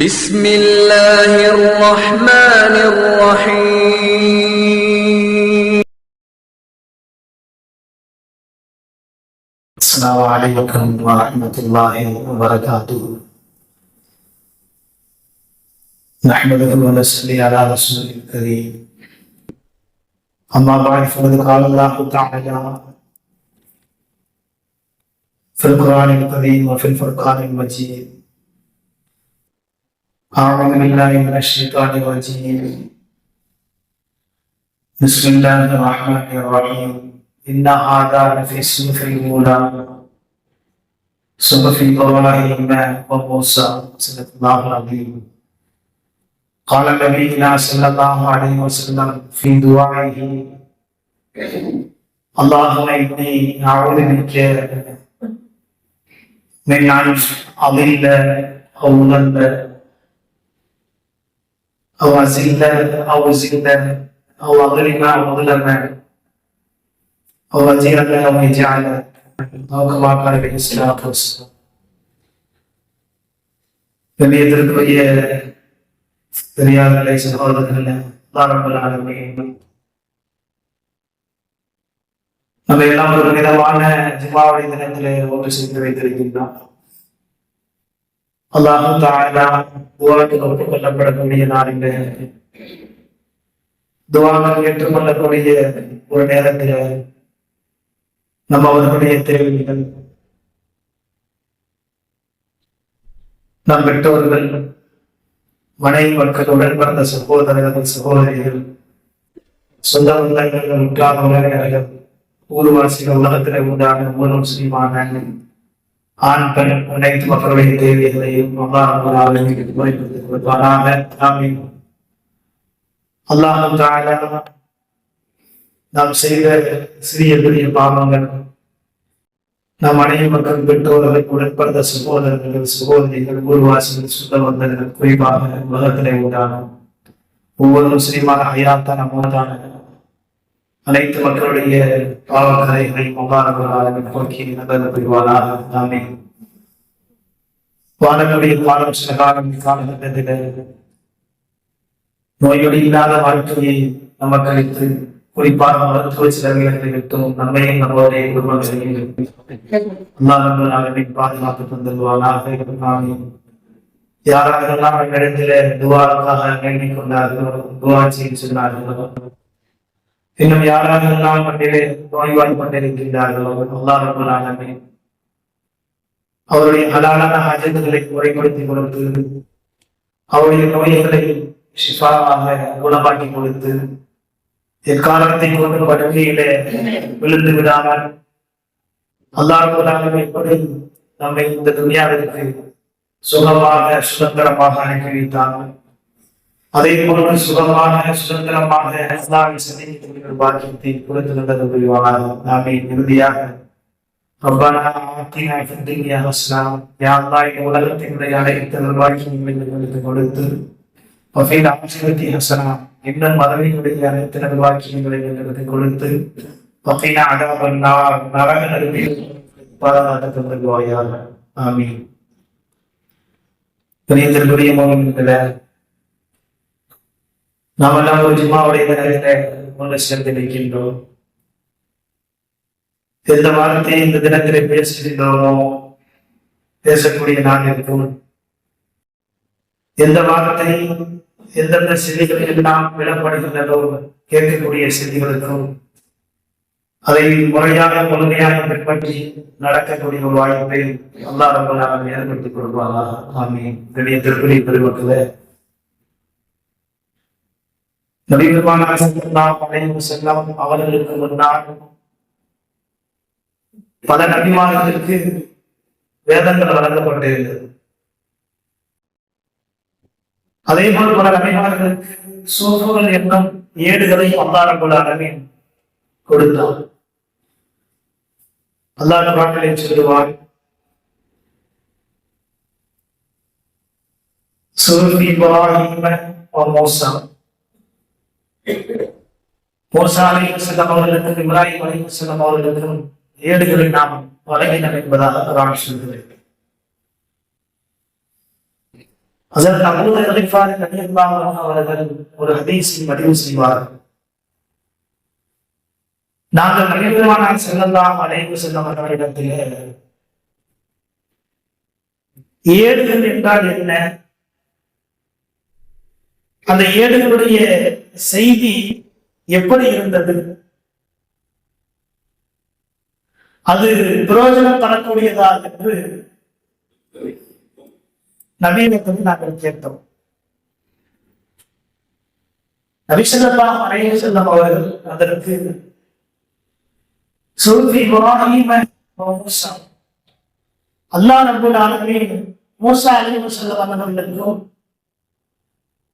بسم الله الرحمن الرحيم. السلام عليكم ورحمة الله وبركاته. نحمده ونصلي على رسوله الكريم. أما بعد فقد قال الله تعالى في القرآن الكريم وفي الفرقان المجيد: أعوذ بالله من الشيطان الرجيم. بسم الله الرحمن الرحيم. إن هذا لفي الصحف الأولى صحف إبراهيم وموسى صدق الله العظيم. قال نبينا صلى الله عليه وسلم في دعائه: اللهم إني أعوذ بك من أن أضل أو أضل أو أزل أو أزل أو أظلم أو أظلم أو أجعل أو يجعل أو كما قال عليه الصلاة والسلام. கண்ணியத்திற்குரிய பெரியார்களே, சகோதரர்களே, ரப்பல் ஆலமீன் நம்ம எல்லாம் ஒரு விதமான ஜும்மாவுடைய தினத்திலே ஒன்று சேர்ந்து வைத்திருக்கின்றோம். அல்லாஹ் தஆலா துஆக்கு ஒப்புக்கொள்ளப்படக்கூடிய நாளிலே, துஆவை ஏற்றுக்கொள்ளக்கூடிய ஒரு நேரத்தில் நம்ம அவர்களுடைய தேவைகள், நம் பெற்றோர்கள், மனைவி மக்கள், உடன் பிறந்த சகோதரர்கள், சகோதரிகள், சொந்த பந்தங்கள், உற்றார் உறவினர்கள், ஊர்வாசிகள், உலகத்தில் உண்டான ஒரு முஸ்லிமான ஆண் பெண் அனைத்து மக்களுடைய தேவைகளையும் அல்லாஹ் தஆலா நாம் செய்த சிறிய பெரிய பாவங்கள், நாம் அனைத்து மக்கள், பெற்றோர்கள், உடன்பிறந்த சகோதரர்கள், சகோதரிகள், ஊர்வாசிகள், சொந்த பந்தங்கள், குறிப்பாக உலகத்திலே உண்டான ஒவ்வொரு முஸ்லிமான ஹயாத்தான மோதான அனைத்து மக்களுடைய பாவக்கரைகளையும் போக்கி நல்லது புரிவானாக. ஆமீன். வாழக்கூடிய காலம் சில காலம் காலகட்டத்தில் நோயொடி இல்லாத வாழ்க்கையை நமக்கு அளித்து, குறிப்பாக மருத்துவ செலவுகளை விட்டும் நம்மையும் நம்மளுடைய குடும்பங்களையும் பாதுகாப்பு தந்துள்வானாக. ஆமீன். யாராரெல்லாம் இடத்துல துவாக்காக வேண்டிக் கொண்டார்களோ, துவா செய்து சொன்னார்களோ, இன்னும் யாரெல்லாம் மண்ணிலே நோய்வாய்ப்பட்டிருக்கின்றார்களோ, அல்லாஹ் ரப்பல் ஆலமீன் அவருடைய ஹலாலான ஹஜ்ஜுகளை முறைப்படுத்தி கொடுத்து, அவருடைய நோய்களை ஷிஃபாவாக குணமாக்கி கொடுத்து, எக்காரணத்தை கொண்டு படுக்கையிலே விழுந்து விடாமல் அல்லாஹ் ரப்பல் ஆலமீன் எப்படி நம்மை இந்த துனியாவிற்கு சுகமாக சுதந்திரமாக அனுப்பி வைத்தார்கள், அதே போன்று சுகமான சுதந்திரமாக பாக்கியத்தை கொடுத்து நல்லது புரிவானாக. ஆமீன். இறுதியாக ரப்பனா ஆத்தினா ஃபித் துன்யா ஹஸனா, யா அல்லாஹ் இந்த உலகத்தினுடைய அனைத்து நல்வாக்கியங்களையும் கொடுத்து, வஃபில் ஆখিরাতি ஹஸனா, இன்னும் மறுமையுடைய அனைத்து நல்வாக்கியங்களையும் எங்களுக்கு கொடுத்து, வகீனா அதாபன் நார், நரக நெருப்பில் பாதுகாத்து தருவாயாக. ஆமீன். கண்ணியத்திற்குரிய முஃமின்களே, நாம் எல்லாம் ஒரு ஜும்மாவுடைய நேரத்தை ஒன்று சேர்ந்து நிற்கின்றோம். எந்த வார்த்தையை இந்த தினத்திலே பேசுகின்றோமோ, பேசக்கூடிய நான் இருக்கும், எந்த வார்த்தை எந்தெந்த செய்திகள் எல்லாம் விடப்படுகின்றதோ, கேட்கக்கூடிய செய்திகளுக்கும் அதை முறையாக முழுமையாக பின்பற்றி நடக்கக்கூடிய ஒரு வாய்ப்பை அல்லாஹ் ரப்பல் ஆலமீன் ஏற்படுத்திக் கொடுப்பாங்க. ஆமீன். கண்ணியத்திற்குரிய பெருமக்களே, நபி பெருமானார் ஸல்லல்லாஹு அலைஹி வஸல்லம் அவர்களுக்கு முன்னால் பல நபிமார்களுக்கு வேதங்கள் வழங்கப்பட்டிருந்தது. அதே போல் பல நபிமார்களுக்கு சூஃபுகள் என்னும் ஏடுகளை அல்லாஹ் ரப்பல் ஆலமீன் கொடுத்தார். அல்லாஹ் குர்ஆனிலே சொல்லுவார்: சூஃப் இப்ராஹீம் வ மூஸா, மூஸா அலைஹிஸ்ஸலாம் அவர்களுக்கும் இப்ராஹிம் அலைஹிஸ்ஸலாம் அவர்களுக்கும் ஏடுகளை நாம் வழங்கினோம் என்பதாக குர்ஆன் சொல்கிறது. ஹஸரத் அபூ ஹுரைரா ரலியல்லாஹு அன்ஹு அவர்கள் ஒரு ஹதீஸை பதிவு செய்வார்கள். நாங்கள் நபிகள் ஸல்லல்லாஹு அலைஹி வஸல்லம் அவர்களிடத்திலே ஏடுகள் என்றால் என்ன, அந்த ஏடுகளுடைய செய்தி எப்படி இருந்தது, அது பிரயோஜனம் தரக்கூடியதா என்று நபியிடத்தில் நாங்கள் கேட்டோம். நபி ஸல்லல்லாஹு அலைஹி வஸல்லம் அவர்கள் அதற்கு சுஹுஃபி இப்ராஹீம வ மூஸா, அல்லாஹ் ரப்பல் ஆலமீன் மூஸா அலைஹிஸ்ஸலாம் அவர்களுக்கும்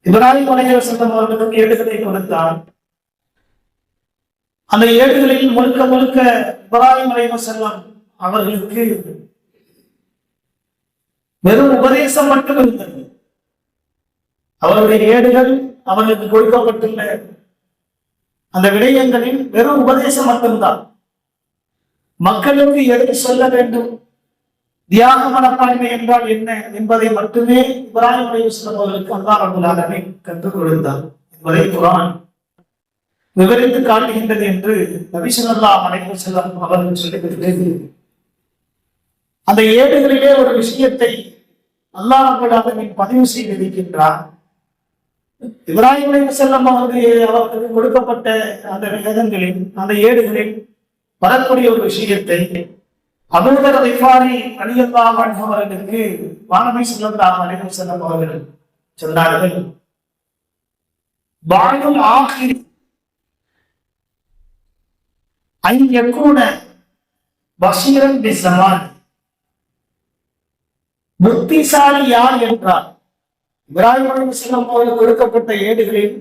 இப்ராஹிம் அலைஹிஸ்ஸலாம் அவர்களுக்கும் ஏடுகளை கொடுத்தார். அந்த ஏடுகளில் முழுக்க முழுக்க இப்ராஹிம் அலைஹிஸ்ஸலாம் அவர்களுக்கு வெறும் உபதேசம் மட்டும் இருந்தது. அவருடைய ஏடுகள் அவர்களுக்கு கொடுக்கப்பட்டுள்ள அந்த விடயங்களில் வெறும் உபதேசம் மட்டும்தான். மக்களுக்கு எதை சொல்ல வேண்டும், தியாக மனப்பான்மை என்றால் என்ன என்பதை மட்டுமே இப்ராஹிம் அலைஹிஸ்ஸலாம் அவர்களுக்கு அல்லாஹ் ரப்பல் ஆலமீன் கற்றுக் கொடுத்தார் என்பதை குர்ஆன் விவரித்து காட்டுகின்றது என்று நபி ஸல்லல்லாஹு அலைஹி வஸல்லம் அவர்கள் சொல்லிவிட்டது. அந்த ஏடுகளிலே ஒரு விஷயத்தை அல்லாஹ் ரப்பல் ஆலமீன் பதிவு செய்திருக்கின்றார். இப்ராஹிம் அலைஹிஸ்ஸலாம் அவர்களுக்கு கொடுக்கப்பட்ட அந்த வேதங்களில், அந்த ஏடுகளில் வரக்கூடிய ஒரு விஷயத்தை அபூ தர் கிஃபாரி ரலியல்லாஹு அன்ஹு அவர்களுக்கு நபி ஸல்லல்லாஹு அலைஹி வஸல்லம் அவர்கள் சொன்னார்கள், பாயும் ஆகிரி ஐ யகூன பஷீரன் பிஸ்ஸமான். புத்திசாலி யார் என்றால், இப்ராஹிம் அலைஹிஸ்ஸலாம் அவர்களுக்கு கொடுக்கப்பட்ட ஏடுகளில்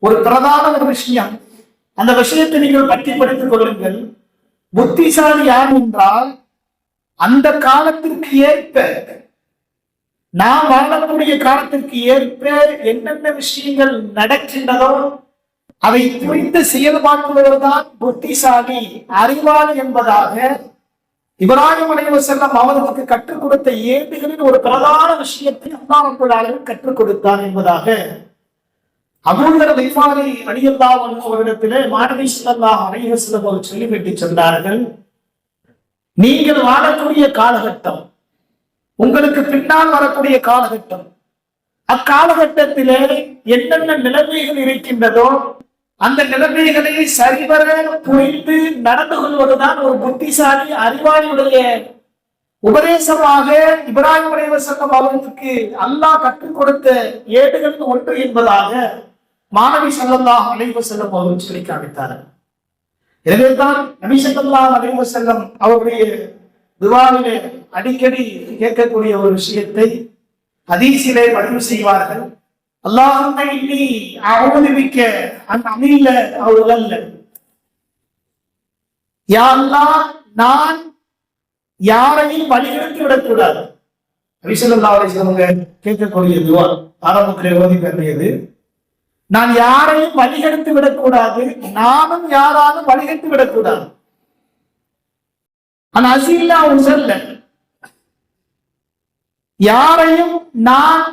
ஒரு பிரதான ஒரு விஷயம், அந்த விஷயத்தை நீங்கள் பற்றி படித்துக் கொள்ளுங்கள். புத்திசாலி யார் என்றால், அந்த காலத்திற்கு ஏற்ப, நாம் வாழக்கூடிய காலத்திற்கு ஏற்ப என்னென்ன விஷயங்கள் நடக்கின்றதோ அதை புரிந்து செயல்பாட்டுவதுதான் புத்திசாலி, அறிவாளி என்பதாக இப்ராஹிம் அலைஹிஸ்ஸலாம் அவர்களுக்கு கற்றுக் கொடுத்த ஏடுகளில் ஒரு பிரதான விஷயத்தை அல்லாஹ் ரப்பல் ஆலமீன் கற்றுக் கொடுத்தார் என்பதாக அபூ தர் கிஃபாரி ரலியல்லாஹு அன்ஹு அவரிடத்திலே நபி ஸல்லல்லாஹு அலைஹி வஸல்லம் அவர்கள் சொல்லிவிட்டு சொன்னார்கள், நீங்கள் வாழக்கூடிய காலகட்டம், உங்களுக்கு பின்னால் வரக்கூடிய காலகட்டம், அக்காலகட்டத்திலே என்னென்ன நிலைமைகள் இருக்கின்றதோ அந்த நிலைமைகளை சரிவர புரிந்து நடந்து கொள்வதுதான் ஒரு புத்திசாலி அறிவாளியுடைய உபதேசமாக இப்ராஹிம் அலைஹிஸ்ஸலாம் அவர்களுக்கு அல்லாஹ் கற்றுக் கொடுத்த ஏடுகள் ஒன்று என்பதாக நபி ஸல்லல்லாஹு அலைஹி வஸல்லம் அவர்கள் சொல்லி காமித்தார்கள். எனவேதான் நபி ஸல்லல்லாஹு அலைஹி வஸல்லம் அவருடைய துஆவிலே அடிக்கடி கேட்கக்கூடிய ஒரு விஷயத்தை ஹதீஸிலே பதிவு செய்வார்கள். அல்லாஹும்ம இன்னி அஊது பிக்க அன் அமில்ல அவ் உலல்ல. யா அல்லாஹ், நான் யாரையும் வழிகெடுத்து விடக்கூடாது. நபி ஸல்லல்லாஹு அலைஹி வஸல்லம் கேட்கக்கூடிய துஆ ஆரம்பத்திலே ஓதி காட்டியது, நான் யாரையும் வழிகெடுத்து விடக்கூடாது, நானும் யாராலும் வழிகெடுத்து விடக்கூடாது. யாரையும் நான்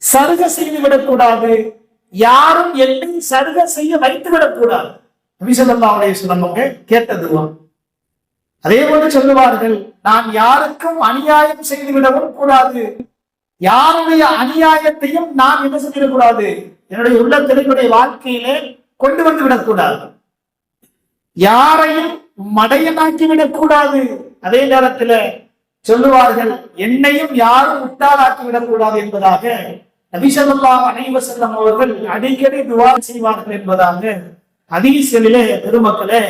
சருக செய்து விடக்கூடாது, யாரும் என்னை சருக செய்ய வைத்து விடக்கூடாது. நபி ஸல்லல்லாஹு அலைஹி வஸல்லம் கேட்டதுவா. அதே போல சொல்லுவார்கள், நான் யாருக்கும் அநியாயம் செய்து விடவும் கூடாது, யாருடைய அநியாயத்தையும் நான் என்ன செய்யக்கூடாது, என்னுடைய உள்ளத்தினுடைய வாழ்க்கையிலே கொண்டு வந்து விடக்கூடாது, யாரையும் மடையனாக்கி விடக்கூடாது. அதே நேரத்தில் சொல்லுவார்கள், என்னையும் யாரும் முட்டாளாக்கி விடக்கூடாது என்பதாக நபி ஸல்லல்லாஹு அலைஹி வஸல்லம் அவர்கள் அடிக்கடி துஆ செய்வார்கள் என்பதாக ஹதீஸிலே பெருமக்களே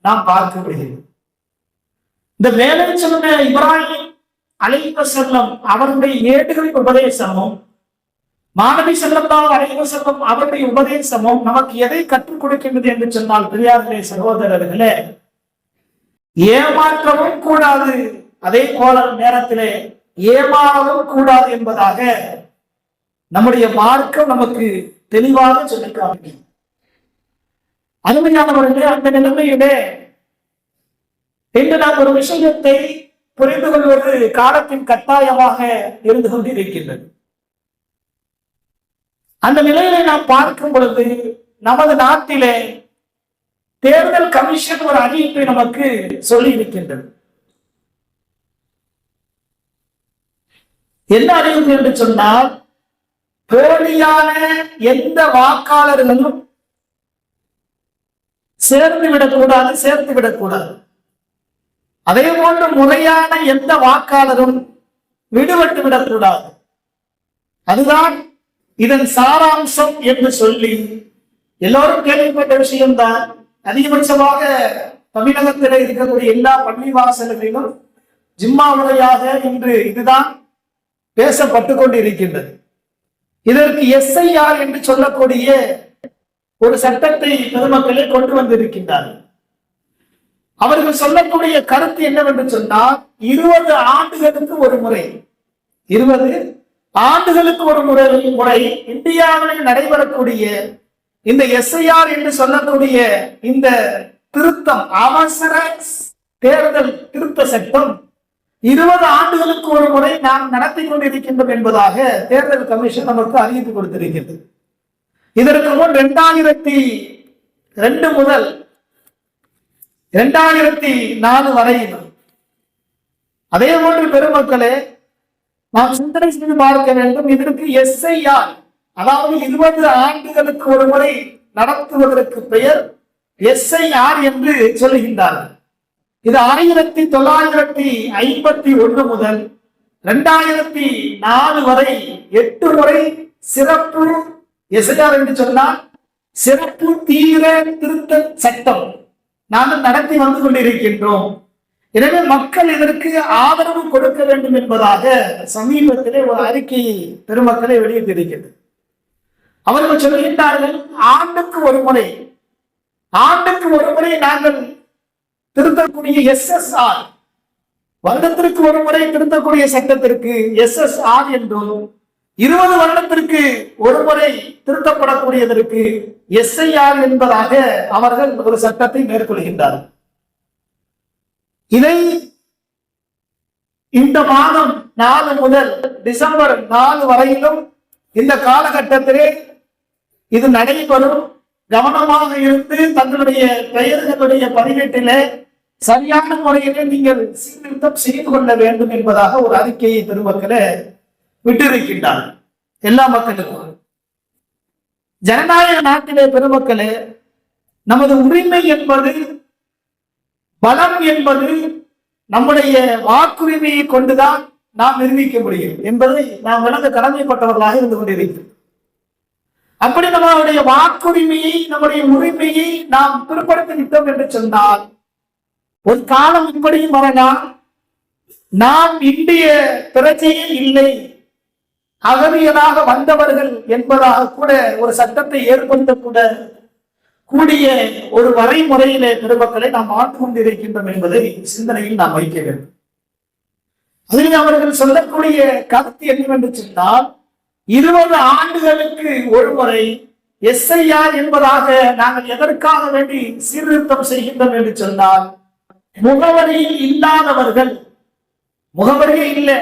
நாம் பார்க்க முடிகிறது. இந்த வேலை சொன்ன இப்ராஹிம் அலைஹிஸ்ஸலாம் அவருடைய ஏடுகளின் உபதேசமும் நபி ஸல்லல்லாஹு அலைஹி வஸல்லம் அவருடைய உபதேசமும் நமக்கு எதை கற்றுக் கொடுக்கின்றது என்று சொன்னால், பெரியார்களே, சகோதரர்களே, ஏமாற்றவும் கூடாது, அதே போல நேரத்திலே ஏமாறவும் கூடாது என்பதாக நம்முடைய மார்க்கம் நமக்கு தெளிவாக சொல்லிக்காங்க. அருமையானவர்களே, அந்த நிலைமையிலே இன்று நாம் ஒரு விஷயத்தை புரிந்து கொள்வது காலத்தின் கட்டாயமாக இருந்து கொண்டிருக்கின்றது. அந்த நிலையில நாம் பார்க்கும் பொழுது நமது நாட்டிலே தேர்தல் கமிஷன் ஒரு அறிவிப்பை நமக்கு சொல்லி இருக்கின்றது. என்ன அறிவிப்பு என்று சொன்னால், போலியான எந்த வாக்காளர்களும் சேர்த்து விடக்கூடாது. அதே போன்று முறையான எந்த வாக்காளரும் விடுபட்டு விடக்கூடாது. அதுதான் இதன் சாராம்சம் என்று சொல்லி எல்லோரும் கேள்விப்பட்ட விஷயம்தான். அதிகபட்சமாக தமிழகத்தில் இருக்கக்கூடிய எல்லா பள்ளி வாசல்களிலும் ஜிம்மா முறையாக இன்று இதுதான் பேசப்பட்டு கொண்டு இருக்கின்றது. இதற்கு SIR என்று சொல்லக்கூடிய ஒரு சட்டத்தை பெருமக்களே கொண்டு வந்திருக்கின்றார்கள். அவர்கள் சொல்லக்கூடிய கருத்து என்னவென்று சொன்னால், 20 ஆண்டுகளுக்கு ஒரு முறை இந்தியாவில் நடைபெறக்கூடிய இந்த SIR என்று சொல்லக்கூடிய இந்த திருத்தம், அவசர தேர்தல் திருத்த சட்டம் 20 ஆண்டுகளுக்கு ஒரு முறை நாம் நடத்தி கொண்டிருக்கின்றோம் என்பதாக தேர்தல் கமிஷன் நமக்கு அறிவிப்பு கொடுத்திருக்கிறது. இதற்கு முன் 2002 முதல் 2004 வரையிலும். அதே போன்று பெருமக்களே, நாம் சிந்தனை செய்து பார்க்க வேண்டும். இதற்கு SIR, அதாவது 20 ஆண்டுகளுக்கு ஒரு முறை நடத்துவதற்கு பெயர் SIR என்று சொல்லுகின்றார்கள். இது 1951 முதல் 2004 வரை 8 முறை சிறப்பு SIR என்று சொன்னால் சிறப்பு தீவிர திருத்த சட்டம் நாங்கள் நடத்தி வந்து கொண்டிருக்கின்றோம். எனவே மக்கள் இதற்கு ஆதரவு கொடுக்க வேண்டும் என்பதாக சமீபத்திலே ஒரு அறிக்கையை பெருமக்களை வெளியிட்டிருக்கிறது. அவர்கள் சொல்கின்றார்கள், ஆண்டுக்கு ஒரு முறை நாங்கள் திருத்தக்கூடிய SSR, வருடத்திற்கு ஒரு முறை திருத்தக்கூடிய சட்டத்திற்கு SSR என்றும், 20 வருடத்திற்கு ஒரு முறை திருத்தப்படக்கூடியதற்கு SIR என்பதாக அவர்கள் ஒரு சட்டத்தை மேற்கொள்கின்றார்கள். இதை இந்த மாதம் 4 முதல் டிசம்பர் 4 வரையிலும் இந்த காலகட்டத்திலே இது நடைபெறும். கவனமாக இருந்து தங்களுடைய பெயர்களுடைய பதிவேட்டிலே சரியான முறையிலே நீங்கள் சீர்திருத்தம் செய்து கொள்ள வேண்டும் என்பதாக ஒரு அறிக்கையை பெருமக்களே விட்டிருக்கின்றார். எல்லா மக்களுக்கும் ஜனநாயக நாட்டிலே பெருமக்களே, நமது உரிமை என்பது, பலம் என்பது நம்முடைய வாக்குரிமையை கொண்டுதான் நாம் நிரூபிக்க முடியும் என்பதை நாம் விளங்க கடமைப்பட்டவர்களாக இருந்து கொண்டிருக்கிறோம். அப்படி நம்மளுடைய வாக்குரிமையை, நம்முடைய உரிமையை நாம் பிற்படுத்தி விட்டோம் என்று சொன்னால், ஒரு காலம் இப்படியும் வரலாம், நாம் இந்திய பிரஜையே இல்லை, அகதியலாக வந்தவர்கள் என்பதாக கூட ஒரு சட்டத்தை ஏற்படுத்தக்கூட கூடிய ஒரு வரைமுறையிலே பெருமக்களை நாம் ஆண்டு கொண்டிருக்கின்றோம் என்பதை சிந்தனையில் நாம் வைக்க வேண்டும். அதில் அவர்கள் சொல்லக்கூடிய கருத்து என்னவென்று சொன்னால், 20 ஆண்டுகளுக்கு ஒரு முறை SIR என்பதாக நாங்கள் எதற்காக வேண்டி சீர்திருத்தம் செய்கின்றோம் என்று சொன்னால், முகவரியில் இல்லாதவர்கள், முகவரியே இல்லை,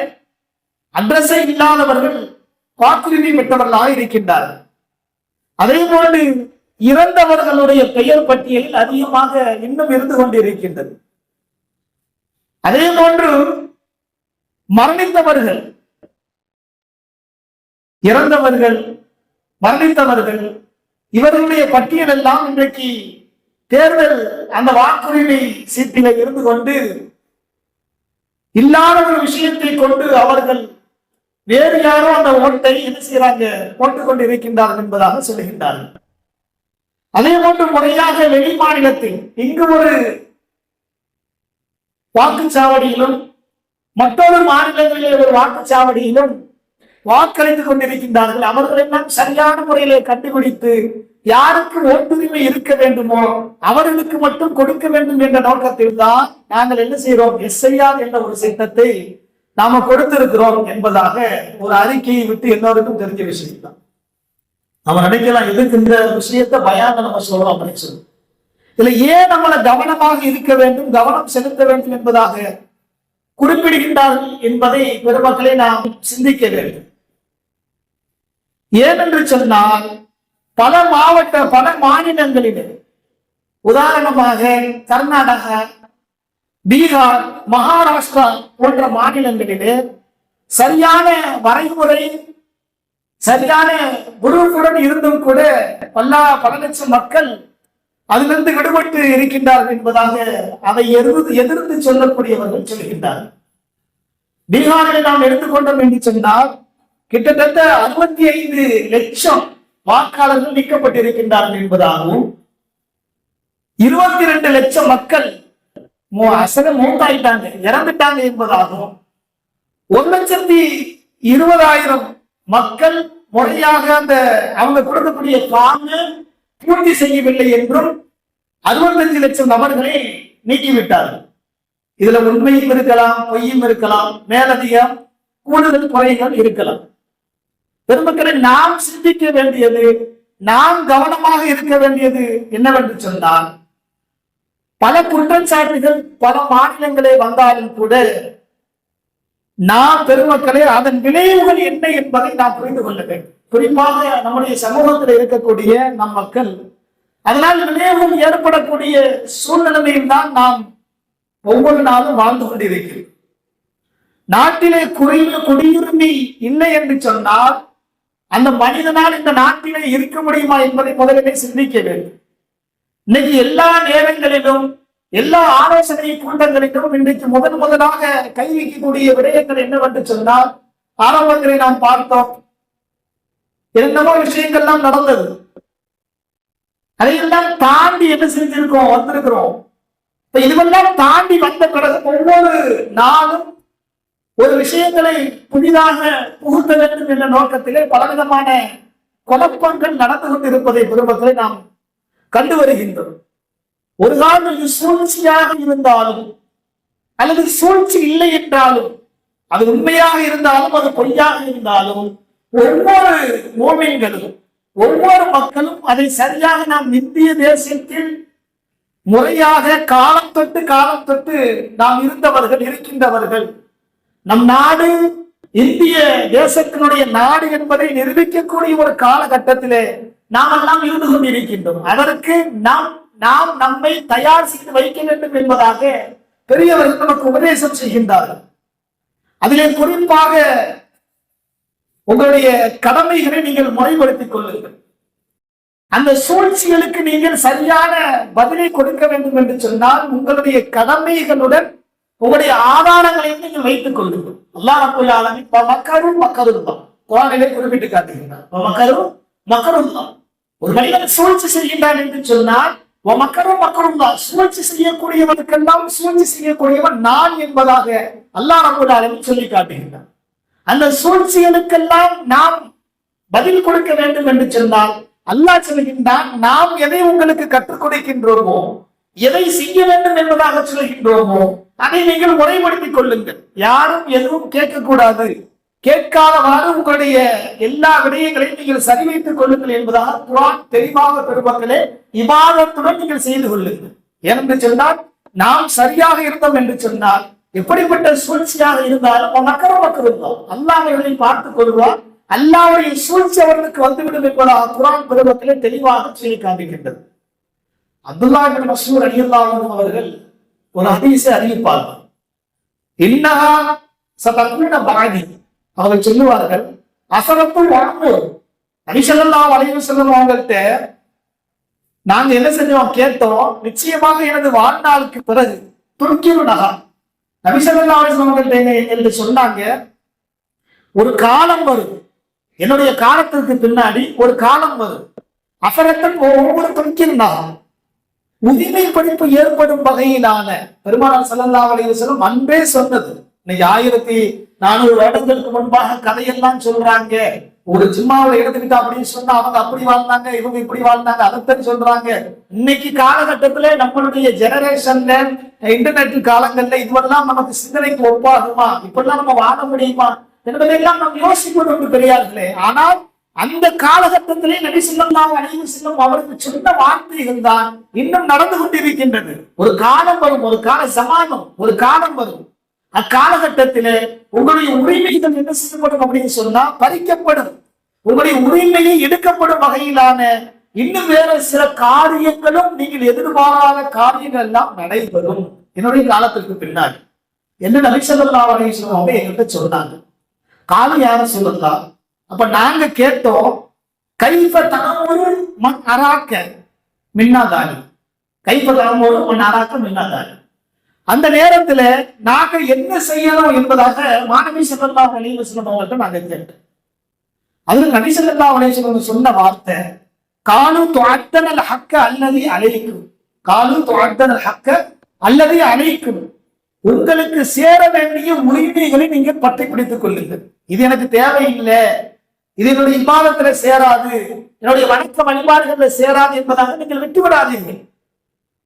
அட்ரஸே இல்லாதவர்கள் வாக்குரிமை பெற்றவர்களாக இருக்கின்றார்கள். அதே போன்று இறந்தவர்களுடைய பெயர் பட்டியலில் அதிகமாக இன்னும் இருந்து கொண்டிருக்கின்றது. அதே போன்று மரணித்தவர்கள், இறந்தவர்கள், மரணித்தவர்கள், இவர்களுடைய பட்டியல் எல்லாம் இன்றைக்கு தேர்தல் அந்த வாக்குரிமை சீட்டில இருந்து கொண்டு இல்லாத ஒரு விஷயத்தை கொண்டு அவர்கள் வேறு யாரோ அந்த ஓட்டை என்ன செய்யறாங்க, போட்டுக் கொண்டு இருக்கின்றார்கள் என்பதாக சொல்லுகின்றார்கள். அதே போன்று முறையாக வெளி மாநிலத்தில் இங்கு ஒரு வாக்குச்சாவடியிலும் மற்றொரு மாநிலங்களிலே ஒரு வாக்குச்சாவடியிலும் வாக்களித்துக் கொண்டிருக்கின்றார்கள். அவர்கள் எல்லாம் சரியான முறையிலே கண்டுபிடித்து யாருக்கு ஓட்டுரிமை இருக்க வேண்டுமோ அவர்களுக்கு மட்டும் கொடுக்க வேண்டும் என்ற நோக்கத்தில் தான் நாங்கள் என்ன செய்கிறோம், SIR என்ற ஒரு சட்டத்தை நாம கொடுத்திருக்கிறோம் என்பதாக ஒரு அறிக்கையை விட்டு எல்லோருக்கும் தெரிஞ்ச விஷயம் தான். நம்ம நினைக்கலாம், எதுக்கு இந்த விஷயத்தை பயாங்க நம்ம சொல்றோம் அப்படின்னு சொல்லி. இதுல ஏன் நம்மளை கவனமாக இருக்க வேண்டும், கவனம் செலுத்த வேண்டும் என்பதாக குறிப்பிடுகின்றார்கள் என்பதை பெருமக்களை நாம் சிந்திக்க வேண்டும். ஏனென்று சொன்னால் பல மாநிலங்களிலே, உதாரணமாக கர்நாடகா, பீகார், மகாராஷ்டிரா போன்ற மாநிலங்களிலே சரியான வரைமுறை, சரியான குருவுடன் இருந்தும் கூட பல லட்சம் மக்கள் அதிலிருந்து விடுபட்டு இருக்கின்றார்கள் என்பதாக அதை எதிர்த்து சொல்லக்கூடியவர்கள் சொல்கின்றார்கள். பீகாரில் நாம் எடுத்துக்கொண்டோம் என்று சொன்னால் கிட்டத்தட்ட 65 லட்சம் வாக்காளர்கள் நீக்கப்பட்டிருக்கின்றார்கள் என்பதாகவும், 22 லட்சம் மக்கள் மூத்தாயிட்டாங்க, இறந்துட்டாங்க என்பதாகவும், 1,20,000 மக்கள் முறையாக அந்த அவங்க கொடுக்கக்கூடிய ஃபார்ம் பூர்த்தி செய்யவில்லை என்றும் 65 லட்சம் நபர்களை நீக்கிவிட்டார்கள். இதுல உண்மையும் இருக்கலாம், பொய்யும் இருக்கலாம், மேலதிகம் கூடுதல் குறைகள் இருக்கலாம். பெருமக்களை நாம் சிந்திக்க வேண்டியது, நாம் கவனமாக இருக்க வேண்டியது என்னவென்று சொன்னால், பல குற்றச்சாட்டுகள் பல மாநிலங்களே வந்தாலும் கூட நாம் பெருமக்களே அதன் விளைவுகள் என்ன என்பதை நாம் புரிந்து கொள்ள வேண்டும். குறிப்பாக நம்முடைய சமூகத்தில் இருக்கக்கூடிய நம் மக்கள் அதனால் விளைவுகள் ஏற்படக்கூடிய சூழ்நிலையில் தான் நாம் ஒவ்வொரு நாளும் வாழ்ந்து கொண்டிருக்கிறோம். நாட்டிலே குடியுரிமை இல்லை என்று சொன்னால் அந்த மனிதனால் இந்த நாட்டிலே இருக்க முடியுமா என்பதை முதலிலே சிந்திக்க வேண்டும். இன்னைக்கு எல்லா நேரங்களிலும், எல்லா ஆலோசனை கூட்டங்களிலும் இன்றைக்கு முதலாக கை வைக்கக்கூடிய விடயங்கள் என்னவென்று சொன்னால், ஆரம்பங்களை நாம் பார்த்தோம், என்னமோ விஷயங்கள்லாம் நடந்தது. அதையெல்லாம் தாண்டி என்ன செஞ்சிருக்கோம், வந்திருக்கிறோம். இதுவெல்லாம் தாண்டி வந்த பிறகு ஒவ்வொரு நாளும் ஒரு விஷயங்களை புதிதாக புகுத்த வேண்டும் என்ற நோக்கத்திலே பலவிதமான குழப்பங்கள் நடந்து கொண்டிருப்பதை பெருமக்களை நாம் கண்டு வருகின்றோம். ஒரு காலம் இது சூழ்ச்சியாக இருந்தாலும் அல்லது சூழ்ச்சி இல்லை என்றாலும், அது உண்மையாக இருந்தாலும் அது பொய்யாக இருந்தாலும், ஒவ்வொரு மோமின்களும் ஒவ்வொரு மக்களும் அதை சரியாக நாம் இந்திய தேசத்தில் முறையாக காலம் தொட்டு நாம் இருக்கின்றவர்கள், நம் நாடு இந்திய தேசத்தினுடைய நாடு என்பதை நிரூபிக்கக்கூடிய ஒரு காலகட்டத்திலே நாம் எல்லாம் இருந்து கொண்டிருக்கின்றோம். அதற்கு நாம் நம்மை தயார் செய்து வைக்க வேண்டும் என்பதாக பெரியவர்கள் நமக்கு உபதேசம் செய்கின்றார்கள். அதிலே குறிப்பாக உங்களுடைய கடமைகளை நீங்கள் முறைப்படுத்திக் கொள்ளுங்கள். அந்த சூழ்ச்சிகளுக்கு நீங்கள் சரியான பதிலை கொடுக்க வேண்டும் என்று சொன்னால் உங்களுடைய கடமைகளுடன் உங்களுடைய ஆதாரங்களை நீங்கள் வைத்துக் கொள்ளுங்கள். அல்லாஹ் ரப்பல் ஆலமீன் மக்கருல்லாஹ் குர்ஆனிலே குறிப்பிட்டு காட்டுகிறார். மக்கருல்லாஹ், ஒரு மனிதன் சூழ்ச்சி செய்கின்றான் என்று சொன்னால் மக்கருல்லாஹ், சூழ்ச்சி செய்யக்கூடியவனுக்கெல்லாம் சூழ்ச்சி செய்யக்கூடியவன் நான் என்பதாக அல்லாஹ் ரப்பல் ஆலமீன் சொல்லி காட்டுகின்றார். அந்த சூழ்ச்சிகளுக்கெல்லாம் நாம் பதில் கொடுக்க வேண்டும் என்று சொன்னால் அல்லாஹ் சொல்கின்றான், நாம் எதை உங்களுக்கு கற்றுக் கொடுக்கின்றோமோ, எதை செய்ய வேண்டும் என்பதாக சொல்கின்றோமோ அதை நீங்கள் முறைப்படுத்திக் கொள்ளுங்கள். யாரும் எதுவும் கேட்கக்கூடாது, கேட்காதவாறு உங்களுடைய எல்லா விடயங்களையும் நீங்கள் சரி வைத்துக் கொள்ளுங்கள் என்பதாக குர்ஆன் தெளிவாக பெருமக்களே இபாதத்துடன் நீங்கள் செய்து கொள்ளுங்கள். ஏனென்று சொன்னால் நாம் சரியாக இருந்தோம் என்று சொன்னால் எப்படிப்பட்ட சூழ்ச்சியாக இருந்தாலும் அல்லாஹ்வை பார்த்துக் கொள்வார். அல்லாஹ்வுடைய சூழ்ச்சி அவர்களுக்கு வந்துவிடும் என்பதாக குர்ஆன் பெருமக்களே தெளிவாக சொல்லி காட்டுகின்றது. அப்துல்லாஹ் இப்னு மஸ்ஊத் ரலியல்லாஹு அன்ஹு அவர்கள் ஒரு ஹதீஸை அறிவிப்பார்கள். இன்னஹா சதகுன பஅதி, அவர்கள் சொல்லுவார்கள், அஸரத்துல் உம்ர், நபி ஸல்லல்லாஹு அலைஹி வஸல்லம் அவங்கள்ட்ட நாங்க என்ன செஞ்சோம் கேட்டோம், நிச்சயமாக எனது வாழ்நாளுக்கு பிறகு துர்க்கிருனஹா, நபி ஸல்லல்லாஹு அலைஹி வஸல்லம் அவங்கள்ட்ட என்று சொன்னாங்க, ஒரு காலம் வரும், என்னுடைய காலத்திற்கு பின்னாடி ஒரு காலம் வரும், அஸரத்தன் ஒவ்வொரு துர்க்கிருனஹா, உரிமை படிப்பு ஏற்படும் வகையிலான பெருமானார் ஸல்லல்லாஹு அலைஹி வஸல்லம் அன்பே சொன்னது. இன்னைக்கு 1400 வருடங்களுக்கு முன்பாக கதையெல்லாம் சொல்றாங்க. ஒரு ஜிம்மாவை எடுத்துக்கிட்டா அப்படின்னு சொன்னா அவங்க அப்படி வாழ்ந்தாங்க, இவங்க இப்படி வாழ்ந்தாங்க, அதைத்தான் சொல்றாங்க. இன்னைக்கு காலகட்டத்துல நம்மளுடைய ஜெனரேஷன்ல இன்டர்நெட் காலங்கள்ல இதுவெல்லாம் நமக்கு சிந்தனைக்கு ஒப்பாகுமா, இப்பெல்லாம் நம்ம வாழ முடியுமா என்பதையெல்லாம் நம்ம யோசிப்பது பெரியார்களே. ஆனால் அந்த காலகட்டத்திலே நபி ஸல்லல்லாஹு அலைஹி வஸல்லம் அவருக்கு சொன்ன வார்த்தைகள் தான் இன்னும் நடந்து கொண்டிருக்கின்றது. ஒரு காலம் வரும், ஒரு கால சமானம், ஒரு காலம் வரும், அக்காலகட்டத்திலே உங்களுடைய உரிமைகள் என்ன செய்யப்படும் அப்படின்னு சொன்னா பறிக்கப்படும். உங்களுடைய உரிமையை எடுக்கப்படும் வகையிலான இன்னும் வேற சில காரியங்களும் நீங்கள் எதிர்பாராத காரியங்கள் எல்லாம் நடைபெறும் என்னுடைய காலத்திற்கு பின்னாடி என்று நபி ஸல்லல்லாஹு அலைஹி வஸல்லம் அவங்க என்கிட்ட சொன்னாங்க. காலம் யார சொல்லலாம். அப்ப நாங்க கேட்டோம், கைஃப தஅமுரு மன் அராக்க மின்னாதானி, கைஃப தஅமுரு மன் அராக்க மின்னாதானி. அந்த நேரத்துல நாங்க என்ன செய்யணும் என்பதாக மாணவி ஸல்லல்லாஹு அலைஹி வஸல்லம் அவங்கள்ட்ட நாங்க கேட்டோம். அதுல நபி ஸல்லல்லாஹு அலைஹி வஸல்லம் சொன்ன வார்த்தை, காலு துஅத்தனல் ஹக்க அல்லதி அலைக்கும், காலு துஅத்தனல் ஹக்க அல்லதி அலைக்கும், உங்களுக்கு சேர வேண்டிய உரிமைகளை நீங்க பற்றி பிடித்துக் கொள்ளுங்கள். இது எனக்கு தேவையில்லை, இது என்னுடைய இபாதத்துல சேராது, என்னுடைய வணக்க வழிபாடுகள்ல சேராது என்பதாக நீங்கள் விட்டு விடாதீர்கள்.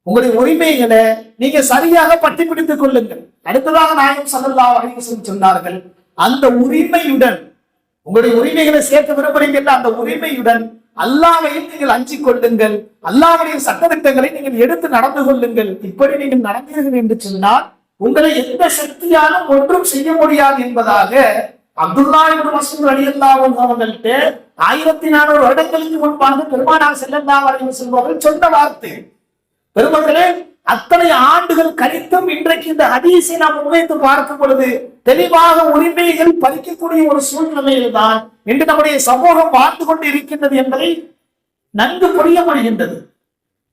உங்களுடைய உரிமைகளை நீங்க சரியாக பற்றி பிடித்துக் கொள்ளுங்கள். அடுத்ததாக நாயகம் ஸல்லல்லாஹு அலைஹி வஸல்லம் சொன்னார்கள், அந்த உரிமையுடன் உங்களுடைய உரிமைகளை சேர்க்க விரும்புறீங்கல்ல, அந்த உரிமையுடன் அல்லாஹ்வையும் நீங்கள் அஞ்சிக் கொள்ளுங்கள், அல்லாஹ்வுடைய சட்டதிட்டங்களை நீங்கள் எடுத்து நடந்து கொள்ளுங்கள். இப்படி நீங்கள் நடந்தீர்கள் என்று சொன்னால் உங்களை எந்த சக்தியாலும் ஒன்றும் செய்ய முடியாது என்பதாக அப்துல்லாஹ் இப்னு மஸ்ஊத் ரலியல்லாஹு அன்ஹு அவர்கள்ட்ட 1400 வருடங்களுக்கு முன்பாக பெருமானார் ஸல்லல்லாஹு அலைஹி வஸல்லம் அவர்கள் சொன்ன வார்த்தை. பெருமக்களே, அத்தனை ஆண்டுகள் கழித்தும் இன்றைக்கு இந்த ஹதீஸை நாம் முன்வைத்து பார்க்கும் பொழுது தெளிவாக உரிமைகள் பறிக்கக்கூடிய ஒரு சூழ்நிலையில் தான் இன்று நம்முடைய சமூகம் வாழ்ந்து கொண்டு இருக்கின்றது என்பதை நன்கு புரிய முடிகின்றது.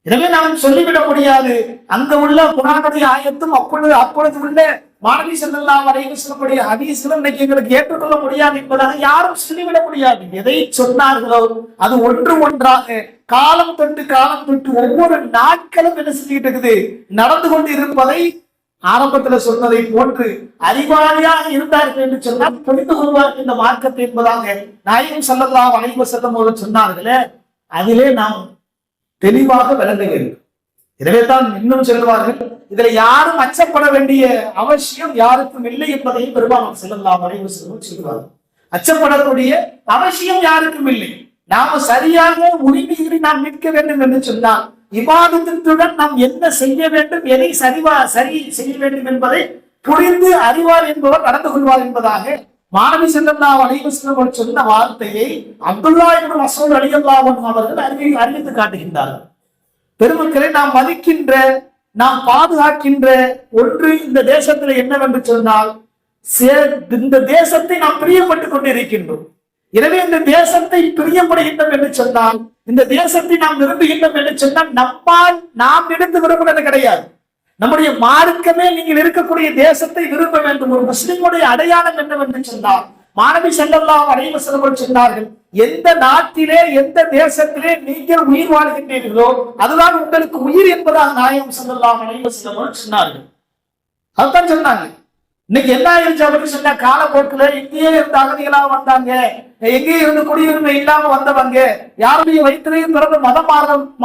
எனவே நாம் சொல்லிவிட முடியாது, அங்க உள்ள குர்ஆனுடைய ஆயத்தும் அப்பொழுது உள்ள மாணவி ஸல்லல்லாஹு அலைஹி வஸல்லம் ஹதீஸ்களும் இன்னைக்கு எங்களுக்கு ஏற்றுக்கொள்ள முடியாது என்பதாக யாரும் சொல்லிவிட முடியாது. எதை சொன்னார்களோ அது ஒன்று ஒன்றாக காலம் தொட்டு ஒவ்வொரு நாட்களும் என்ன செஞ்சுக்கிட்டு இருக்குது, நடந்து கொண்டு இருப்பதை ஆரம்பத்துல சொன்னதை போன்று அறிவாளியாக இருந்தார்கள் என்று சொன்னால் புரிந்து கொள்வார்கள் இந்த மார்க்கத்தை என்பதாக நாயகம் ஸல்லல்லாஹு அலைஹி வஸல்லம் அவர்கள் சொன்னார்களே, அதிலே நாம் தெளிவாக விளங்க வேண்டும். எனவே தான் இன்னும் சொல்வார்கள், இதுல யாரும் அச்சப்பட வேண்டிய அவசியம் யாருக்கும் இல்லை என்பதை பெருமானார் ஸல்லல்லாஹு அலைஹி வஸல்லம் சொல்வார்கள். அச்சப்படக்கூடிய அவசியம் யாருக்கும் இல்லை. நாம சரியாக உரிமைகளை நாம் மீட்க வேண்டும் என்று சொன்னால் இபாதத்துடன் நாம் என்ன செய்ய வேண்டும், எதை சரி செய்ய வேண்டும் என்பதை புரிந்து அறிவார் என்பவர் நடந்து கொள்வார் என்பதாக மாணவி ஸல்லல்லாஹு அலைஹி வஸல்லம் சொன்ன வார்த்தையை அப்துல்லாஹ் இப்னு மஸ்ஊத் ரலியல்லாஹு அன்ஹு அவர்கள் அறிவித்து காட்டுகின்றார்கள். பெருமக்களை நாம் மதிக்கின்ற, நாம் பாதுகாக்கின்ற ஒன்று இந்த தேசத்துல என்னவென்று சொன்னால், இந்த தேசத்தை நாம் பிரியப்பட்டுக் கொண்டிருக்கின்றோம். எனவே இந்த தேசத்தை பிரியப்படுகின்றோம் என்று சொன்னால், இந்த தேசத்தை நாம் விரும்புகின்றோம் என்று சொன்னால் நம்மால் நாம் எடுத்து விரும்புவது கிடையாது. நம்முடைய மார்க்கமே நீங்கள் இருக்கக்கூடிய தேசத்தை விரும்ப வேண்டும். ஒரு முஸ்லிமுடைய அடையாளம் என்னவென்று சொன்னால், மாணவி ஸல்லல்லாஹு அலைஹி வஸல்லம் சொன்னார்கள், எந்த நாட்டிலே எந்த தேசத்திலே நீங்கள் உயிர் வாழ்கின்றீர்களோ அதுதான் உங்களுக்கு உயிர் என்பதாக நாயகம் ஸல்லல்லாஹு அலைஹி வஸல்லம் சொன்னார்கள். அதுதான் சொன்னாங்க. இன்னைக்கு என்ன ஆயிடுச்சு அப்படின்னு சொன்னா, காலப்போக்கில் எங்கேயே இருந்து அகதிகளாக வந்தாங்க, எங்கேயே இருந்து குடியுரிமை இல்லாம வந்தவங்க, யாருடைய வயிற்றிலையும் பிறகு மதம்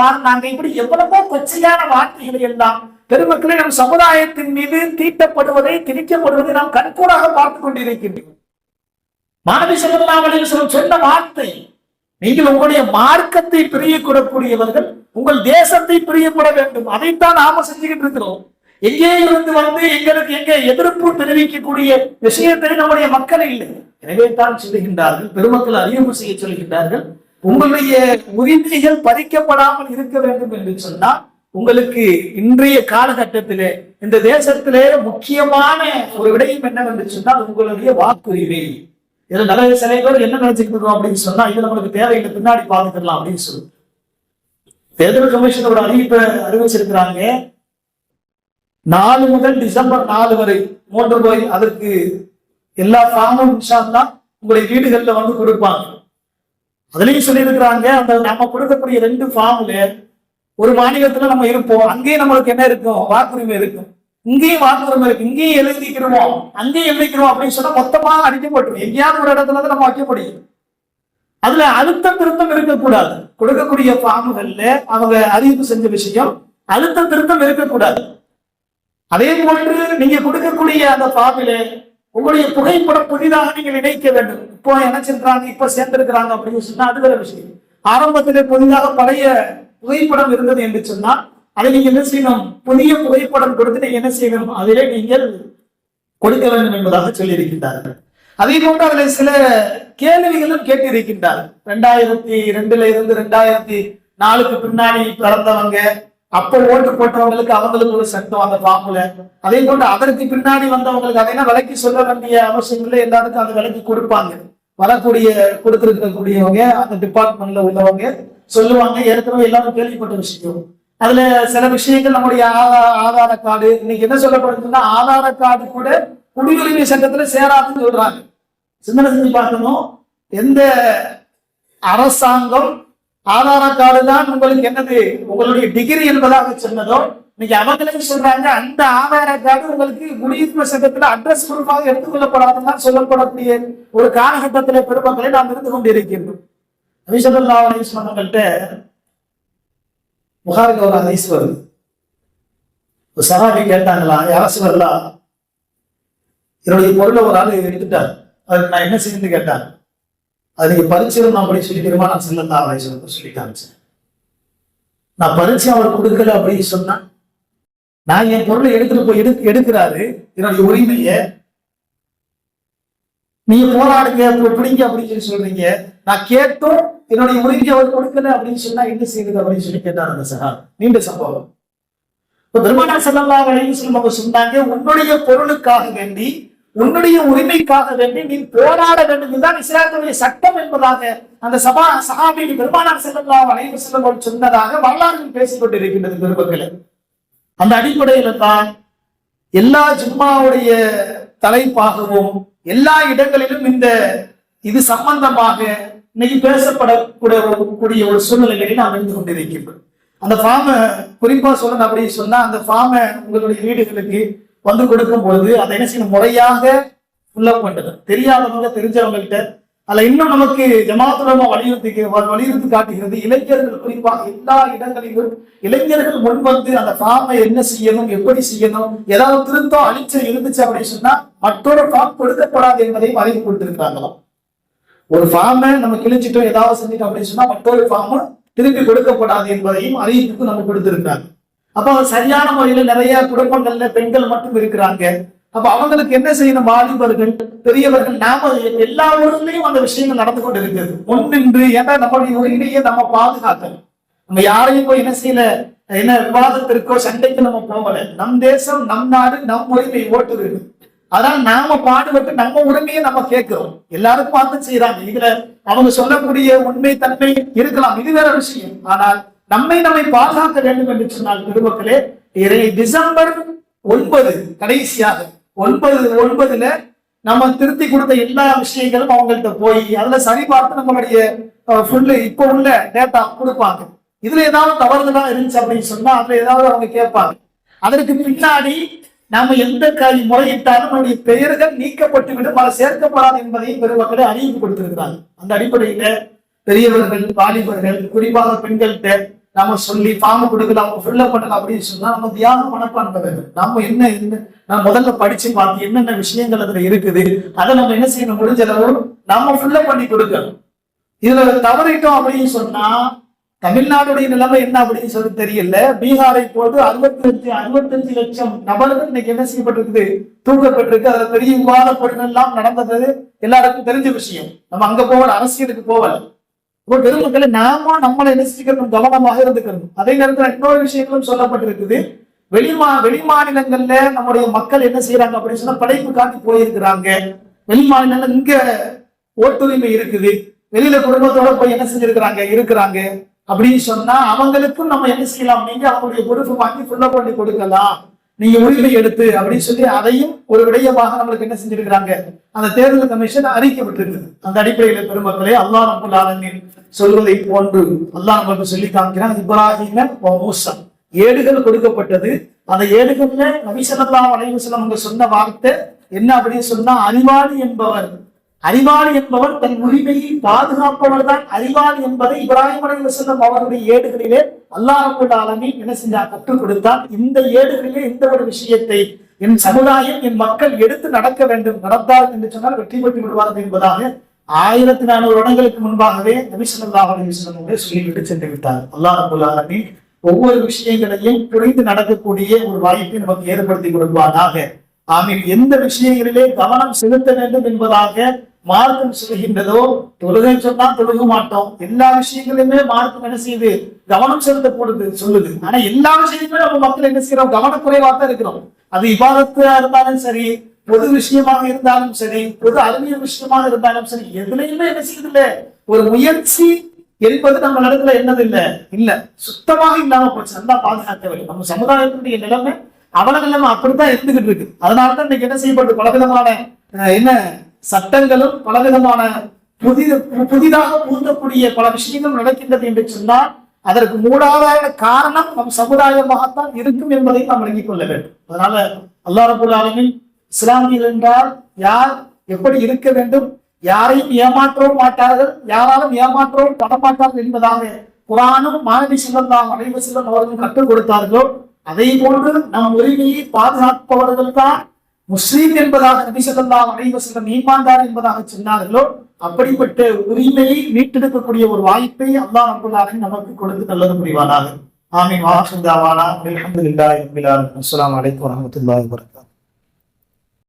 மாறினாங்க, இப்படி எவ்வளவோ கொச்சையான வார்த்தைகளை எல்லாம் பெருமக்களை நம் சமுதாயத்தின் மீது தீட்டப்படுவதை திணிக்கப்படுவதை நாம் கண்கூடாக பார்த்துக் கொண்டிருக்கின்றோம். மாணவி ஸல்லல்லாஹு அலைஹி வஸல்லம் சொன்ன வார்த்தை, நீங்கள் உங்களுடைய மார்க்கத்தை பிரியக்கூடக்கூடியவர்கள் உங்கள் தேசத்தை பிரியப்பட வேண்டும். அதைத்தான் நாம செஞ்சுக்கிட்டு இருக்கிறோம். எங்கே இருந்து வந்து எங்களுக்கு எங்கே எதிர்ப்பு தெரிவிக்கக்கூடிய விஷயத்தை நம்முடைய மக்கள் இல்லை. எனவே தான் சொல்லுகின்றார்கள், பெருமக்கள் அறிவு செய்ய சொல்கின்றார்கள், உங்களுடைய உரிமைகள் பறிக்கப்படாமல் இருக்க வேண்டும் என்று சொன்னால் உங்களுக்கு இன்றைய காலகட்டத்திலே இந்த தேசத்திலே முக்கியமான ஒரு விடயம் என்னவென்று சொன்னால் உங்களுடைய வாக்குரிமை. இதுல நிறைய சில பேர் என்ன நினைச்சுக்கிட்டு இருக்கோம் அப்படின்னு சொன்னா, இது நம்மளுக்கு தேவையில்லை, பின்னாடி பார்த்துக்கலாம் அப்படின்னு சொல்லி தேர்தல் கமிஷனோட அறிவிச்சிருக்கிறாங்க. 4 முதல் டிசம்பர் 4 வரை 3 ரூபாய் அதற்கு எல்லா ஃபார்மும் இன்ஷா அல்லாஹ் உங்களுடைய வீடுகள்ல வந்து கொடுப்பாங்க. அதுலயும் சொல்லியிருக்கிறாங்க, அந்த நம்ம கொடுக்கக்கூடிய 2 ஃபார்ம்ல ஒரு மாநிலத்துல நம்ம இருப்போம், அங்கேயும் நம்மளுக்கு என்ன இருக்கும், வாக்குரிமை இருக்கும். இங்கேயும் வாக்குரிமை இருக்கு, இங்கேயும் எழுதிக்கிறோம், அங்கேயும் எழுதிக்கிறோம் அப்படின்னு சொன்னா மொத்தமா அடிக்கப்பட்டுரும். எங்கேயாவது ஒரு இடத்துல தான் நம்ம வைக்க முடியும். அதுல அழுத்தம் திருத்தம் இருக்கக்கூடாது. கொடுக்கக்கூடிய ஃபார்முகள்ல அவங்க அறிவிப்பு செஞ்ச விஷயம், அழுத்தம் திருத்தம் இருக்கக்கூடாது. அதே போன்று நீங்க கொடுக்கக்கூடிய அந்த ஃபார்மில உங்களுடைய புகைப்படம் புதிதாக நீங்கள் இணைக்க வேண்டும். இப்போ இணைச்சிருக்கிறாங்க, இப்ப சேர்ந்திருக்கிறாங்க அப்படின்னு சொன்னா அது வேற விஷயம். ஆரம்பத்திலே புதிதாக பழைய புகைப்படம் இருந்தது என்று சொன்னால் அதை நீங்க என்ன செய்யணும், புதிய புகைப்படம் கொடுத்து நீங்க என்ன செய்யணும், அதிலே நீங்கள் கொடுக்க வேண்டும் என்பதாக சொல்லி இருக்கின்றார்கள். அதே போன்று அதுல சில கேள்விகளும் கேட்டு இருக்கின்றார். 2002 இருந்து 2004 பின்னாடி பிறந்தவங்க, அப்ப ஓட்டு போட்டவங்களுக்கு அவங்களுக்கு ஒரு சட்டம் அந்த ஃபார்முல. அதே போன்று அதற்கு பின்னாடி வந்தவங்களுக்கு அதையெல்லாம் விலைக்கு சொல்ல வேண்டிய அவசியம் இல்லை, எல்லாருக்கும் அந்த விலைக்கு கொடுப்பாங்க. வரக்கூடிய கொடுத்திருக்கக்கூடியவங்க அந்த டிபார்ட்மெண்ட்ல உள்ளவங்க சொல்லுவாங்க. ஏற்கனவே எல்லாரும் கேள்விப்பட்ட விஷயம். அதுல சில விஷயங்கள் நம்முடைய ஆதார கார்டு, இன்னைக்கு என்ன சொல்லப்படுதுன்னா ஆதார கார்டு கூட குடியுரிமை சட்டத்துல சேராதுன்னு சொல்றாங்க. சிந்தனை செஞ்சு பார்க்கணும். எந்த அரசாங்கம் ஆதார கார்டு தான் உங்களுக்கு என்னது உங்களுடைய டிகிரி என்பதாக சொன்னதோ, இன்னைக்கு அவங்களே சொல்றாங்க அந்த ஆதார கார்டு உங்களுக்கு குடியுரிமை சட்டத்துல அட்ரஸ் ப்ரூஃபாக எடுத்துக்கொள்ளப்படாதுன்னு சொல்லப்படக்கூடிய ஒரு காலகட்டத்திலே பெருமக்களை நாம் இருந்து கொண்டிருக்கின்றோம். நபி ஸல்லல்லாஹு அலைஹி வஸல்லம் அவங்கள்ட்ட புகாரில ஒரு ஹதீஸ் வருது. ஒரு சஹாபி கேட்டாங்களா, யார சொல்லலாம், என்னுடைய பொருளை ஒரு ஆள் எடுத்துட்டார், அதுக்கு நான் என்ன செய்யணும்னு கேட்டாங்க. அது நீங்க பரிச்சயம் அப்படி சொல்லிக்கிறோமா, நான் ஸல்லல்லாஹு அலைஹி வஸல்லம் சொல்லி காமிச்சேன். நான் பரிச்சயம் அவர் கொடுக்கல அப்படின்னு சொன்னா, நான் என் பொருளை எடுத்துட்டு போய் எடுக்கிறாரு, என்னுடைய உரிமைய நீங்க போராடுங்க பிடிங்க அப்படின்னு சொல்றீங்க, நான் கேட்டும் என்னுடைய உரிமையை அவர் கொடுக்கல அப்படின்னு சொன்னா என்ன செய்யுது அப்படின்னு சொல்லி கேட்டார் அந்த சஹாபி. நீண்ட சம்பவம். பெருமானார் ஸல்லல்லாஹு அலைஹி வஸல்லம் அவங்க சொன்னாங்க, உன்னுடைய பொருளுக்காக வேண்டி உன்னுடைய உரிமைக்காக வேண்டி நீ போராட வேண்டும், இதுதான் இஸ்லாமுடைய சட்டம் என்பதாக அந்த சஹாபி பெருமானார் ஸல்லல்லாஹு அலைஹி வஸல்லம் சொன்னதாக வரலாறு பேசிக் கொண்டிருக்கின்றது பெருமக்களே. அந்த அடிப்படையில தான் எல்லா ஜும்மாவுடைய தலைப்பாகவும் எல்லா இடங்களிலும் இந்த இது சம்பந்தமாக இன்னைக்கு பேசப்படக்கூடிய ஒரு சூழ்நிலைகளில் நாம் இருந்து கொண்டிருக்கின்றோம். அந்த ஃபார்மை குறிப்பா சொல்லணும் அப்படின்னு சொன்னா, அந்த ஃபார்மை உங்களுடைய வீடுகளுக்கு வந்து கொடுக்கும் பொழுது அதை என்ன செய்யணும், முறையாக ஃபுல்லப் பண்றது. தெரியாதவங்க தெரிஞ்சவங்கள்ட்ட அதுல இன்னும் நமக்கு ஜமாத்துலமா வலியுறுத்தி காட்டுகிறது. இளைஞர்கள் குறிப்பாக எல்லா இடங்களிலும் இளைஞர்கள் முன்வந்து அந்த ஃபார்மை என்ன செய்யணும், எப்படி செய்யணும், ஏதாவது திருத்தம் அழிச்சல் இருந்துச்சு அப்படின்னு சொன்னா மற்றொரு ஃபார்ம் கொடுக்கப்படாது என்பதையும் அறிவு கொடுத்திருக்கிறாங்களாம். ஒரு ஃபார்மை நம்ம கிழிச்சிட்டோம், ஏதாவது செஞ்சிட்டோம் அப்படின்னு சொன்னா மற்றொரு ஃபார்ம் திருப்பி கொடுக்கப்படாது என்பதையும் அறிவிப்புக்கு நம்ம கொடுத்திருக்கிறாங்க. அப்ப சரியான முறையில நிறைய குடும்பங்கள்ல பெண்கள் மட்டும் இருக்கிறாங்க. அப்ப அவங்களுக்கு என்ன செய்யணும், வாலிபர்கள் பெரியவர்கள் நாம எல்லா ஊர்லயும் அந்த விஷயங்கள் நடந்து கொண்டு இருக்கிறது. முன்னின்று ஏன்னா நம்மளுடைய உரிமையை நம்ம பாதுகாக்கணும். நம்ம யாரையும் போய் என்ன செய்யல, என்ன விவாதத்திற்கோ சண்டைக்கு நம்ம போகல. நம் தேசம், நம் நாடு, நம் உரிமை ஓட்டுது. அதனால நாம பாடுபட்டு நம்ம உரிமையை நம்ம கேட்கிறோம். எல்லாருக்கும் பார்த்து செய்யறாங்க. இதுல அவங்க சொல்லக்கூடிய உண்மை தன்மை இருக்கலாம், இது வேற விஷயம். ஆனால் நம்மை பாதுகாக்க வேண்டும் என்று சொன்னால் பெருமக்களே, டிசம்பர் 9 கடைசியாக 9/9 நம்ம திருத்தி கொடுத்த எல்லா விஷயங்களும் அவங்கள்ட்ட போய் அதுல சரி பார்த்து நம்மளுடைய இப்ப உள்ள டேட்டா கொடுப்பாங்க. இதுல ஏதாவது தவறுதலா இருந்துச்சு அப்படின்னு சொன்னா அதுல ஏதாவது அவங்க கேட்பாங்க. அதற்கு பின்னாடி நாம எந்த முறையிட்டாலும் நம்முடைய பெயர்கள் நீக்கப்பட்டு விடும், அதை சேர்க்கப்படாது என்பதையும் பெருமக்களை அறிவிப்பு கொடுத்திருக்கிறாங்க. அந்த அடிப்படையில பெரியவர்கள், வாலிபர்கள், குறிப்பாக பெண்கள்கிட்ட நாம சொல்லி ஃபார்ம் கொடுக்கலாம், ஃபில்லப் பண்ணலாம் அப்படின்னு சொன்னா நம்ம தியாகம் மனப்பான்மை வேண்டும். நம்ம நான் முதல்ல படிச்சு பார்த்து என்னென்ன விஷயங்கள் அதுல இருக்குது அதை நம்ம என்ன செய்யணும், முடிஞ்சளவு நம்ம ஃபில்லப் பண்ணி கொடுக்கணும். இதுல தவறிட்டோம் அப்படின்னு சொன்னா தமிழ்நாடுடைய நிலைமை என்ன அப்படின்னு சொல்லி தெரியல. பீகாரை போது 65 லட்சம் நபர்கள் இன்னைக்கு என்ன செய்யப்பட்டிருக்குது, தூக்கப்பட்டிருக்கு. அதுல பெரிய விவாத பொருட்கள் எல்லாம் நடந்தது எல்லாருக்கும் தெரிஞ்ச விஷயம். நம்ம அங்க போகல, அரசியலுக்கு போகல. பெருமக்களை நம்மளை என்ன செய்யணும், கவனமாக இருந்துக்கணும். அதே நேரத்தில் இன்னொரு விஷயங்களும் சொல்லப்பட்டிருக்குது. வெளி மாநிலங்கள்ல நம்முடைய மக்கள் என்ன செய்யறாங்க அப்படின்னு சொன்னா படைப்பு காட்டி போயிருக்கிறாங்க. வெளி மாநிலங்கள் இங்க ஓட்டுரிமை இருக்குது, வெளியில குடும்பத்தோட போய் என்ன இருக்கிறாங்க அப்படின்னு சொன்னா அவங்களுக்கும் நம்ம என்ன செய்யலாம், நீங்க அவங்களுடைய பொறுப்பு வாங்கி ஃபுல்லா பண்ணி கொடுக்கலாம், நீங்க உரிமை எடுத்து அப்படின்னு சொல்லி அதையும் ஒரு விடயமாக நம்மளுக்கு என்ன செஞ்சிருக்கிறாங்க, அந்த தேர்தல் கமிஷன் அறிவிக்கப்பட்டிருக்குது. அந்த அடிப்படையில பெருமக்களே, அல்லாஹ் ரப்பல் ஆலமீன் சொல்வதை போன்று அல்லாஹ் நமக்கு சொல்லி காமிக்கிறான். இப்ராஹீம வ மூஸா ஏடுகள் கொடுக்கப்பட்டது. அந்த ஏடுகள்ல நபி ஸல்லல்லாஹு அலைஹி வஸல்லம் அவங்க சொன்ன வார்த்தை என்ன அப்படின்னு சொன்னா, அறிவாளி என்பவர் தன் உரிமையை பாதுகாப்பவர் தான் அறிவாளி என்பதை இப்ராஹிம் அலைஹிஸ்ஸலாம் அவருடைய ஏடுகளிலே அல்லாஹ் ரப்பல் ஆலமீன் என்ன செஞ்சார், கற்றுக் கொடுத்தார். இந்த ஏடுகளிலே இந்த ஒரு விஷயத்தை என் சமுதாயம், என் மக்கள் எடுத்து நடக்க வேண்டும், நடந்தார் என்று சொன்னால் வெற்றி பெற்று விடுவார்கள் என்பதாக 1400 வருடங்களுக்கு முன்பாகவே நபி ஸல்லல்லாஹு அலைஹி வஸல்லம் சொல்லிவிட்டு சென்று விட்டார். அல்லாஹ் ரப்பல் ஆலமீன் ஒவ்வொரு விஷயங்களையும் புரிந்து நடக்கக்கூடிய ஒரு வாய்ப்பை நமக்கு ஏற்படுத்தி கொடுப்பானாக. ஆமீன். எந்த விஷயங்களிலே கவனம் செலுத்த வேண்டும் என்பதாக மார்க்கம் சொல்கின்றதோ, தொழுகை சொன்னா தொழுக மாட்டோம், எல்லா விஷயங்களுமே மார்க்கம் என்ன செய்யுது, கவனம் செலுத்தப்படுது சொல்லுது. ஆனா எல்லா விஷயங்களுமே நம்ம மக்கள் என்ன செய்யறோம், கவனக்குறைவா தான் இருக்கிறோம். அது இபாதத்தா இருந்தாலும் சரி, பொது விஷயமாக இருந்தாலும் சரி, பொது அறிவியல் விஷயமாக இருந்தாலும் சரி, எதுலையுமே என்ன செய்யுது இல்ல, ஒரு முயற்சி என்பது நம்ம இடத்துல என்னது இல்ல சுத்தமாக இல்லாம போச்சு. நல்லா பாதுகாக்க வேண்டும். நம்ம சமுதாயத்தினுடைய நிலைமை அவலங்கள் அப்படித்தான் இருந்துகிட்டு இருக்கு. அதனாலதான் இன்னைக்கு என்ன செய்யப்படுது, பலவிதமான என்ன சட்டங்களும் பலவிதமான புதிதாக புகுந்தக்கூடிய பல விஷயங்கள் நடக்கின்றது என்று சொன்னால் அதற்கு மூடாதார காரணம் நம் சமுதாயமாகத்தான் இருக்கும் என்பதை நாம் விளங்கிக் கொள்ள வேண்டும். அதனால அல்லாஹ் ரப்பல் ஆலமீன் இஸ்லாமியர்கள் என்றால் யார், எப்படி இருக்க வேண்டும், யாரையும் ஏமாற்றவும் மாட்டார்கள், யாராலும் ஏமாற்றவும் படமாட்டார்கள் என்பதாக குர்ஆனும் மாணவி ஸல்லல்லாஹு அலைஹி வஸல்லம் அவர்கள் கற்றுக் கொடுத்தார்களோ, அதை போன்று நம் உரிமையை பாதுகாப்பவர்கள் தான் முஸ்லீம் என்பதாக நபி ஸல்லல்லாஹு அலைஹி வஸல்லம் ஈமான்தார் என்பதாக சொன்னார்களோ, அப்படிப்பட்ட உரிமையை மீட்டெடுக்கக்கூடிய ஒரு வாய்ப்பை அல்லாஹ் ரப்பல் ஆலமீன் நமக்கு கொடுத்து நல்லது புரிவானாக. ஆமீன். வாஹிர் தாவானா அல்ஹம்துலில்லாஹி ரப்பில் ஆலமீன். அஸ்ஸலாமு அலைக்கும் வரஹ்மத்துல்லாஹி வபரகாத்துஹு.